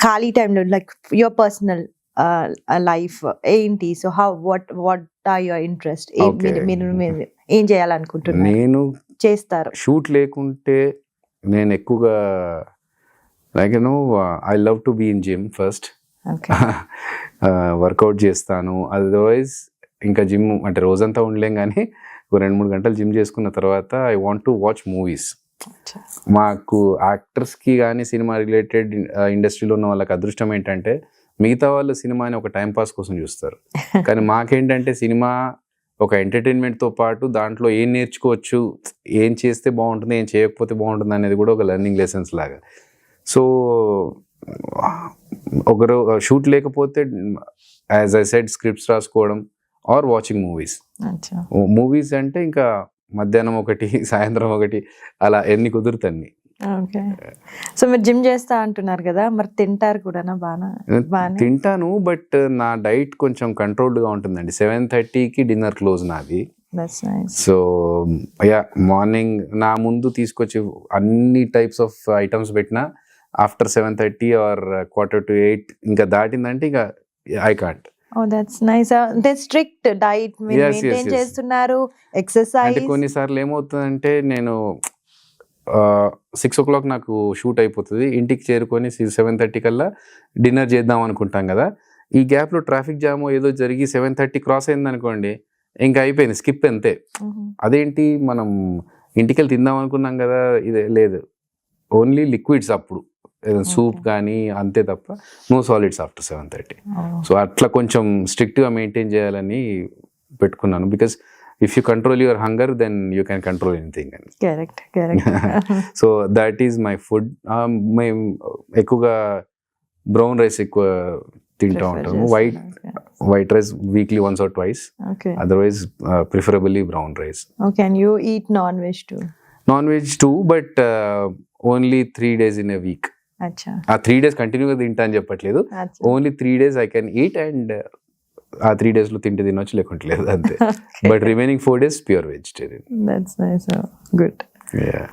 ఖాళీ టైంలో like your personal life ఏంటి? So what are your interest? Okay. మీరు ఏం చేయాలనుకుంటున్నారు, నేను చేస్తారు? షూట్ లేకుంటే నేను ఎక్కువగా like I love to be in gym first. Okay. Workout చేస్తాను. అదర్వైజ్ ఇంకా జిమ్ అంటే రోజంతా ఉండలేం, కానీ ఒక 2-3 గంటలు జిమ్ చేసుకున్న తర్వాత I want to watch movies. మాకు యాక్టర్స్కి కానీ సినిమా రిలేటెడ్ ఇండస్ట్రీలో ఉన్న వాళ్ళకి అదృష్టం ఏంటంటే మిగతా వాళ్ళు సినిమాని ఒక టైంపాస్ కోసం చూస్తారు, కానీ మాకేంటంటే సినిమా ఒక ఎంటర్టైన్మెంట్తో పాటు దాంట్లో ఏం నేర్చుకోవచ్చు, ఏం చేస్తే బాగుంటుంది, ఏం చేయకపోతే బాగుంటుంది అనేది కూడా ఒక లెర్నింగ్ లెసన్స్ లాగా. సో ఒకరు షూట్ లేకపోతే యాజ్ ఐ సెడ్ స్క్రిప్ట్స్ రాసుకోవడం ఆర్ వాచింగ్ మూవీస్. మూవీస్ అంటే ఇంకా మధ్యాహ్నం ఒకటి, సాయంత్రం ఒకటి, అలా ఎన్ని కుదురుతాన్ని. ఓకే. సో మీరు జిమ్ చేస్తా అంటున్నారు కదా, మరి తింటారు కూడా? తింటాను, బట్ నా డైట్ కొంచెం కంట్రోల్డ్గా ఉంటుందండి. 7:30కి డిన్నర్ క్లోజ్ నాది. సో యా, మార్నింగ్ నా ముందు తీసుకొచ్చి అన్ని టైప్స్ ఆఫ్ ఐటమ్స్ పెట్టినా ఆఫ్టర్ 7:30 ఆర్ 7:45 ఇంకా దాటిందంటే ఇంకా I can't. Oh, that's nice. అంటే స్ట్రిక్ట్ డైట్ మెయింటైన్ చేస్తున్నారు, ఎక్సర్సైజ్. అంటే కొన్నిసార్లు ఏమవుతుందంటే నేను 6 o'clock నాకు షూట్ అయిపోతుంది, ఇంటికి చేరుకొని 7:30 కల్లా డిన్నర్ చేద్దాం అనుకుంటాం కదా. ఈ గ్యాప్లో ట్రాఫిక్ జామ్ ఏదో జరిగి 7:30 క్రాస్ అయింది అనుకోండి, ఇంకా అయిపోయింది, స్కిప్ అంతే. అదేంటి మనం ఇంటికి వెళ్ళి తిందాం అనుకున్నాం కదా, ఇదే లేదు, ఓన్లీ లిక్విడ్స్ అప్పుడు, సూప్ కానీ అంతే తప్ప నో సాలిడ్స్ ఆఫ్టర్ 7:30. సో అట్లా కొంచెం స్ట్రిక్ట్గా మెయింటైన్ చేయాలని పెట్టుకున్నాను. Because if you control your hunger then you can control anything. So that is my food. మేము ఎక్కువగా బ్రౌన్ రైస్ ఎక్కువ తింటూ ఉంటాము. White rice weekly once or twice. Otherwise preferably brown rice. Okay, and you eat non-veg too? Non-veg too, but only 3 days in a week. అచ్చా. ఆ 3 days కంటిన్యూగా తింటా అని చెప్పట్లేదు, only 3 days I can eat, and ఆ 3 days లో తింటే తినొచ్చు, లేకుంటే లేదు అంతే. But remaining 4 days pure vegetarian. That's nice. Good. Yeah.